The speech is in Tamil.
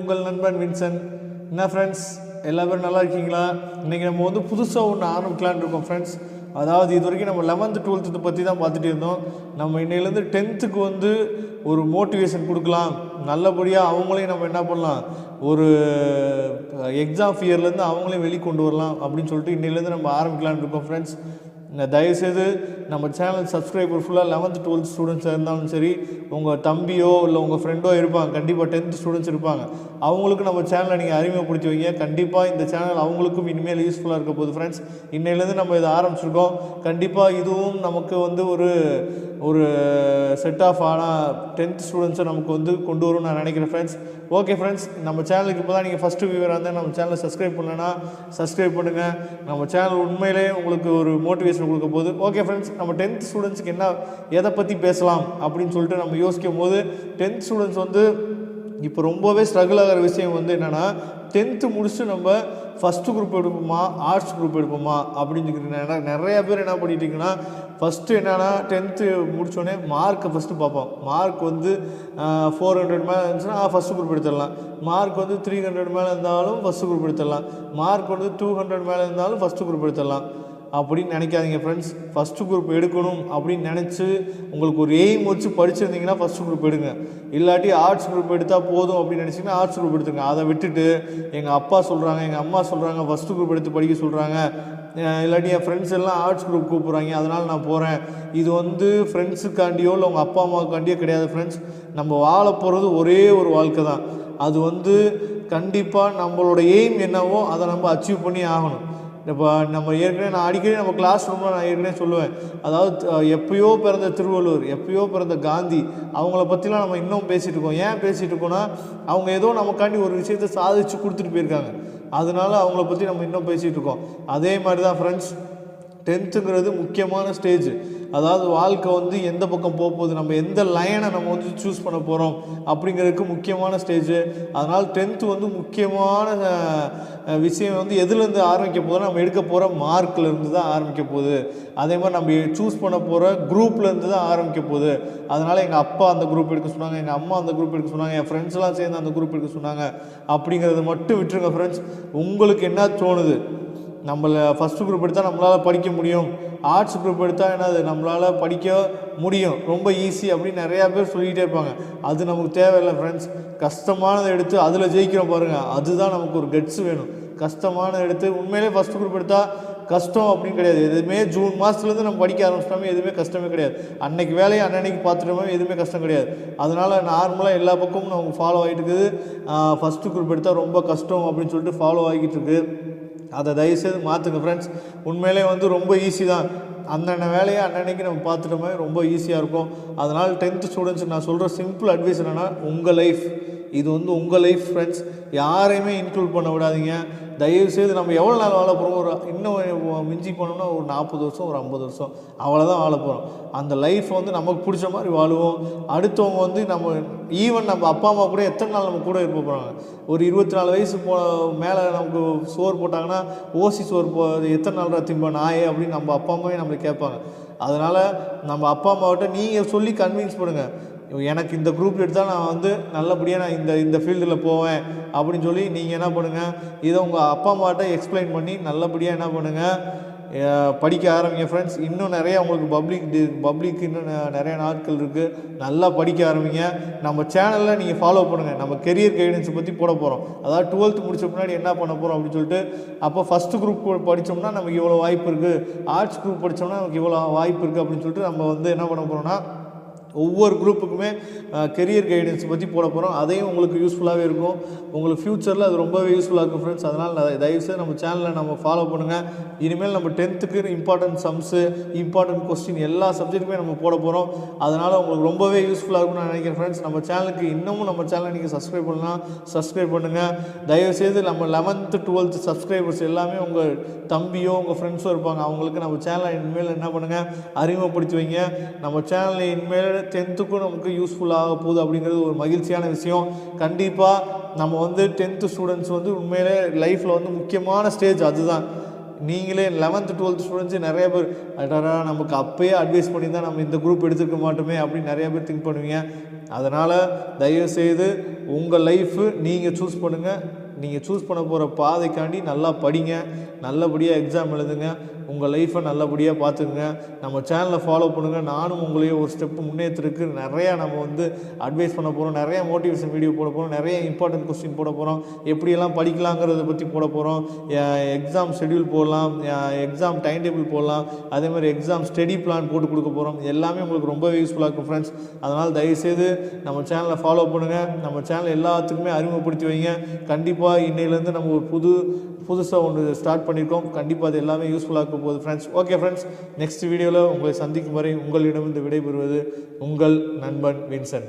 உங்கள் நண்பன் வின்சன். என்ன ஃப்ரெண்ட்ஸ், எல்லா பேரும் நல்லா இருக்கீங்களா? இன்றைக்கி நம்ம வந்து புதுசாக ஒன்று ஆரம்பிக்கலான்னு இருக்கோம் ஃப்ரெண்ட்ஸ். அதாவது இது வரைக்கும் நம்ம 11th 12th பற்றி தான் பார்த்துட்டு இருந்தோம். நம்ம இன்னையிலேருந்து 10th வந்து ஒரு மோட்டிவேஷன் கொடுக்கலாம், நல்லபடியாக அவங்களையும் நம்ம என்ன பண்ணலாம், ஒரு எக்ஸாம் ஃபியர்லேருந்து அவங்களையும் வெளிக்கொண்டு வரலாம் அப்படின்னு சொல்லிட்டு இன்னையிலேருந்து நம்ம ஆரம்பிக்கலான்னு இருக்கோம் ஃப்ரெண்ட்ஸ். தயவுசெய்து நம்ம சேனல் சப்ஸ்கிரைபர் ஃபுல்லாக 11th 12th ஸ்டூடெண்ட்ஸாக இருந்தாலும் சரி, உங்கள் தம்பியோ இல்லை உங்கள் ஃப்ரெண்டோ இருப்பாங்க, கண்டிப்பாக 10th ஸ்டூடெண்ட்ஸ் இருப்பாங்க, அவங்களுக்கு நம்ம சேனலை நீங்கள் அறிமுகப்படுத்தி வைங்க. கண்டிப்பாக இந்த சேனல் அவங்களுக்கும் இனிமேல் யூஸ்ஃபுல்லாக இருக்க போகுது ஃப்ரெண்ட்ஸ். இன்னையிலேருந்து நம்ம இதை ஆரம்பிச்சிருக்கோம். கண்டிப்பாக இதுவும் நமக்கு வந்து ஒரு செட் ஆஃப் ஆனால் 10th ஸ்டூடெண்ட்ஸை நமக்கு வந்து கொண்டு வரும்னு நான் நினைக்கிறேன் ஃப்ரெண்ட்ஸ். ஓகே ஃப்ரெண்ட்ஸ், நம்ம சேனலுக்கு இப்போ தான் நீங்கள் ஃபஸ்ட்டு வியூவராக இருந்தால் நம்ம சேனலை சப்ஸ்கிரைப் பண்ணலைன்னா சப்ஸ்கிரைப் பண்ணுங்கள். நம்ம சேனல் உண்மையிலே உங்களுக்கு ஒரு மோட்டிவேஷன் கொடுக்க போகுது. ஓகே ஃப்ரெண்ட்ஸ், நம்ம 10th ஸ்டூடெண்ட்ஸுக்கு எதை பற்றி பேசலாம் அப்படின்னு சொல்லிட்டு நம்ம யோசிக்கும் போது 10th ஸ்டூடெண்ட்ஸ் வந்து இப்போ ரொம்பவே ஸ்ட்ரகிள் ஆகிற விஷயம் வந்து என்னென்னா, 10th முடிச்சுட்டு நம்ம ஃபஸ்ட்டு குரூப் எடுப்போமா ஆர்ட்ஸ் குரூப் எடுப்போமா அப்படின்னு நிறையா பேர் என்ன பண்ணிட்டீங்கன்னா, ஃபஸ்ட்டு என்னென்னா 10th முடித்தோடனே மார்க்கை ஃபஸ்ட்டு பார்ப்போம். மார்க் வந்து 400 மேலே இருந்துச்சுன்னா ஃபஸ்ட்டு குரூப் எடுத்துடலாம். மார்க் வந்து 300 மேலே இருந்தாலும் ஃபஸ்ட்டு குரூப் எடுத்துடலாம். மார்க் வந்து 200 மேலே இருந்தாலும் ஃபஸ்ட்டு குரூப் எடுத்துடலாம் அப்படின்னு நினைக்காதீங்க ஃப்ரெண்ட்ஸ். ஃபஸ்ட்டு குரூப் எடுக்கணும் அப்படின்னு நினச்சி உங்களுக்கு ஒரு எய்ம் வச்சு படிச்சிருந்தீங்கன்னா ஃபஸ்ட்டு குரூப் எடுங்க. இல்லாட்டி ஆர்ட்ஸ் குரூப் எடுத்தால் போதும் அப்படின்னு நினச்சிங்கன்னா ஆர்ட்ஸ் குரூப் எடுத்துங்க. அதை விட்டுட்டு எங்கள் அப்பா சொல்கிறாங்க, எங்கள் அம்மா சொல்கிறாங்க ஃபஸ்ட்டு குரூப் எடுத்து படிக்க சொல்கிறாங்க, இல்லாட்டி என் ஃப்ரெண்ட்ஸ் எல்லாம் ஆர்ட்ஸ் குரூப் கூப்பிட்றாங்க அதனால் நான் போகிறேன், இது வந்து ஃப்ரெண்ட்ஸுக்காண்டியோ இல்லை உங்கள் அப்பா அம்மாவுக்காண்டியோ கிடையாது ஃப்ரெண்ட்ஸ். நம்ம வாழ போகிறது ஒரே ஒரு வாழ்க்கை தான். அது வந்து கண்டிப்பாக நம்மளோட எய்ம் என்னவோ அதை நம்ம அச்சீவ் பண்ணி ஆகணும். இப்போ நம்ம ஏற்கனவே நான் அடிக்கடி நம்ம கிளாஸ் ரூமில் நான் ஏற்கனவே சொல்லுவேன், அதாவது எப்பயோ பிறந்த திருவள்ளுவர், எப்பயோ பிறந்த காந்தி, அவங்கள பற்றிலாம் நம்ம இன்னும் பேசிகிட்டு இருக்கோம். ஏன் பேசிகிட்டு இருக்கோன்னா, அவங்க ஏதோ நமக்காண்டி ஒரு விஷயத்தை சாதிச்சு கொடுத்துட்டு போயிருக்காங்க, அதனால அவங்கள பற்றி நம்ம இன்னும் பேசிகிட்டு இருக்கோம். அதே மாதிரி தான் ஃப்ரெண்ட்ஸ், 10th முக்கியமான ஸ்டேஜ். அதாவது வாழ்க்கை வந்து எந்த பக்கம் போகுது, நம்ம எந்த லைனை நம்ம வந்து சூஸ் பண்ண போகிறோம் அப்படிங்கிறதுக்கு முக்கியமான ஸ்டேஜ். அதனால் 10th வந்து முக்கியமான விஷயம் வந்து எதுலேருந்து ஆரம்பிக்க போதுன்னா, நம்ம எடுக்க போகிற மார்க்லேருந்து தான் ஆரம்பிக்க போகுது. அதே மாதிரி நம்ம சூஸ் பண்ண போகிற குரூப்லேருந்து தான் ஆரம்பிக்க போகுது. அதனால் எங்கள் அப்பா அந்த குரூப் எடுக்க சொன்னாங்க, எங்கள் அம்மா அந்த குரூப் எடுக்க சொன்னாங்க, என் ஃப்ரெண்ட்ஸ்லாம் சேர்ந்து அந்த குரூப் எடுக்க சொன்னாங்க அப்படிங்கிறத மட்டும் விட்டுருங்க ஃப்ரெண்ட்ஸ். உங்களுக்கு என்ன தோணுது, நம்மளை ஃபஸ்ட்டு குரூப் எடுத்தால் நம்மளால் படிக்க முடியும், ஆர்ட்ஸ் குரூப் எடுத்தால் என்னது நம்மளால் படிக்க முடியும், ரொம்ப ஈஸி அப்படின்னு நிறையா பேர் சொல்லிக்கிட்டே இருப்பாங்க. அது நமக்கு தேவையில்லை ஃப்ரெண்ட்ஸ். கஷ்டமானதை எடுத்து அதில் ஜெயிக்கிறோம் பாருங்கள், அதுதான் நமக்கு ஒரு கட்ஸ் வேணும். கஷ்டமானதை எடுத்து உண்மையிலே ஃபஸ்ட்டு குரூப் எடுத்தால் கஷ்டம் அப்படின்னு கிடையாது. எதுவுமே ஜூன் மாதத்துலேருந்து நம்ம படிக்க ஆரம்பிச்சிட்டோமே எதுவுமே கஷ்டமே கிடையாது. அன்னைக்கு வேலையை அன்னன்னைக்கு பார்த்துட்டோமே எதுவுமே கஷ்டம் கிடையாது. அதனால் நார்மலாக எல்லா பக்கமும் நமக்கு ஃபாலோ ஆகிட்டு இருக்குது. ஃபஸ்ட்டு குரூப் எடுத்தால் ரொம்ப கஷ்டம் அப்படின்னு சொல்லிட்டு ஃபாலோ ஆகிட்டு இருக்குது. அதை தயவுசெய்து மாற்றுங்க ஃப்ரெண்ட்ஸ். உண்மையிலே வந்து ரொம்ப ஈஸி தான். அந்தந்த வேலையை அன்னன்னைக்கு நம்ம பார்த்துட்டோமே ரொம்ப ஈஸியாக இருக்கும். அதனால் 10th ஸ்டூடெண்ட்ஸுக்கு நான் சொல்கிற சிம்பிள் அட்வைஸ் என்னென்னா, உங்கள் லைஃப் இது வந்து உங்கள் லைஃப் ஃப்ரெண்ட்ஸ். யாரையுமே இன்க்ளூட் பண்ண விடாதீங்க தயவுசெய்து. நம்ம எவ்வளோ நாள் வாழ போகிறோம், ஒரு இன்னும் மிஞ்சி போனோம்னா ஒரு 40 வருஷம் ஒரு 50 வருஷம் அவ்வளோதான் வாழ போகிறோம். அந்த லைஃப் வந்து நமக்கு பிடிச்ச மாதிரி வாழுவோம். அடுத்தவங்க வந்து நம்ம ஈவன் நம்ம அப்பா அம்மா கூட எத்தனை நாள் நம்ம கூட இருக்க போகிறாங்க. ஒரு 24 வயசு மேலே நமக்கு சோறு போட்டாங்கன்னா, ஓசி சோறு எத்தனை நாள் திம்ப நாயே அப்படின்னு நம்ம அப்பா அம்மாவே நம்மளை கேட்பாங்க. அதனால் நம்ம அப்பா அம்மாவிட்ட நீங்கள் சொல்லி கன்வின்ஸ் பண்ணுங்கள், எனக்கு இந்த குரூப் எடுத்தால் நான் வந்து நல்லபடியாக நான் இந்த ஃபீல்டில் போவேன் அப்படின்னு சொல்லி நீங்கள் என்ன பண்ணுங்கள், இதை உங்கள் அப்பா அம்மாட்ட எக்ஸ்பிளைன் பண்ணி நல்லபடியாக என்ன பண்ணுங்கள், படிக்க ஆரம்பிங்க ஃப்ரெண்ட்ஸ். இன்னும் நிறையா உங்களுக்கு பப்ளிக் இன்னும் நிறைய நாட்கள் இருக்குது. நல்லா படிக்க ஆரம்பிங்க. நம்ம சேனலில் நீங்கள் ஃபாலோ பண்ணுங்கள். நம்ம கெரியர் கைடன்ஸை பற்றி போட போகிறோம். அதாவது 12th முடிச்ச முன்னாடி என்ன பண்ண போகிறோம் அப்படின்னு சொல்லிட்டு, அப்போ ஃபஸ்ட்டு குரூப் படித்தோம்னா நமக்கு இவ்வளோ வாய்ப்பு இருக்குது, ஆர்ட்ஸ் குரூப் படித்தோம்னா நமக்கு இவ்வளோ வாய்ப்பு இருக்குது அப்படின்னு சொல்லிட்டு நம்ம வந்து என்ன பண்ண போகிறோம்னா, ஒவ்வொரு குரூப்புக்குமே கெரியர் கைடன்ஸ் பற்றி போட போகிறோம். அதையும் உங்களுக்கு யூஸ்ஃபுல்லாகவே இருக்கும். உங்களுக்கு ஃப்யூச்சரில் அது ரொம்பவே யூஸ்ஃபுல்லாக இருக்கும் ஃப்ரெண்ட்ஸ். அதனால் தயவுசெய்து நம்ம சேனலில் நம்ம ஃபாலோ பண்ணுங்கள். இனிமேல் நம்ம 10th important sums, important question எல்லா சப்ஜெக்ட்டுமே நம்ம போட போகிறோம். அதனால் உங்களுக்கு ரொம்பவே யூஸ்ஃபுல்லாக இருக்கும்னு நான் நினைக்கிறேன் ஃப்ரெண்ட்ஸ். நம்ம சேனலுக்கு இன்னமும் நம்ம சேனலை நீங்கள் சப்ஸ்கிரைப் பண்ணலாம், சப்ஸ்கிரைப் பண்ணுங்கள் தயவுசெய்து. நம்ம 11th 12th சப்ஸ்கிரைபர்ஸ் எல்லாமே உங்கள் தம்பியோ உங்கள் ஃப்ரெண்ட்ஸோ இருப்பாங்க, அவங்களுக்கு நம்ம சேனலை இனிமேல் என்ன பண்ணுங்கள், அறிமுகப்படுத்தி வைங்க. நம்ம சேனலில் இனிமேல் 10th நமக்கு யூஸ்ஃபுல்லாக போகுது அப்படிங்கிறது ஒரு மகிழ்ச்சியான விஷயம். கண்டிப்பாக நம்ம வந்து 10th ஸ்டூடெண்ட்ஸ் வந்து உண்மையிலே லைஃப்பில் வந்து முக்கியமான ஸ்டேஜ் அதுதான். நீங்களே 11th 12th ஸ்டூடெண்ட்ஸு நிறைய பேர் அடடா நமக்கு அப்போயே அட்வைஸ் பண்ணி தான் நம்ம இந்த குரூப் எடுத்துக்க மாட்டோமே அப்படின்னு நிறைய பேர் திங்க் பண்ணுவீங்க. அதனால் தயவுசெய்து உங்கள் லைஃபு நீங்கள் சூஸ் பண்ணுங்கள். நீங்கள் சூஸ் பண்ண போகிற பாதைக்காண்டி நல்லா படிங்க, நல்லபடியாக எக்ஸாம் எழுதுங்க, உங்கள் லைஃப்பை நல்லபடியாக பார்த்துக்குங்க. நம்ம சேனலை ஃபாலோ பண்ணுங்கள். நானும் உங்களையும் ஒரு ஸ்டெப்பு முன்னேற்றத்துக்கு நிறையா நம்ம அட்வைஸ் பண்ண போகிறோம், நிறையா மோட்டிவேஷன் வீடியோ போட போகிறோம், நிறைய இம்பார்ட்டன்ட் கொஸ்டின் போட போகிறோம், எப்படியெல்லாம் படிக்கலாங்கிறத பற்றி போட போகிறோம், எக்ஸாம் ஷெட்யூல் போடலாம், எக்ஸாம் டைம் டேபிள் போடலாம், அதேமாதிரி எக்ஸாம் ஸ்டடி பிளான் போட்டு கொடுக்க போகிறோம். எல்லாமே உங்களுக்கு ரொம்பவே யூஸ்ஃபுல்லாக இருக்கும் ஃப்ரெண்ட்ஸ். அதனால் தயவுசெய்து நம்ம சேனலை ஃபாலோ பண்ணுங்கள், நம்ம சேனல் எல்லாத்துக்குமே அறிமுகப்படுத்தி வைங்க. கண்டிப்பாக இன்னையிலேருந்து நம்ம ஒரு புதுசாக ஒன்று ஸ்டார்ட் பண்ணியிருக்கோம். கண்டிப்பாக அது எல்லாமே யூஸ்ஃபுல்லாக இருக்க போகுது ஃப்ரெண்ட்ஸ். ஓகே ஃப்ரெண்ட்ஸ், நெக்ஸ்ட் வீடியோவில் உங்களை சந்திக்கும் வரை உங்களிடமிருந்து விடைபெறுவது உங்கள் நண்பன் வின்சென்ட்.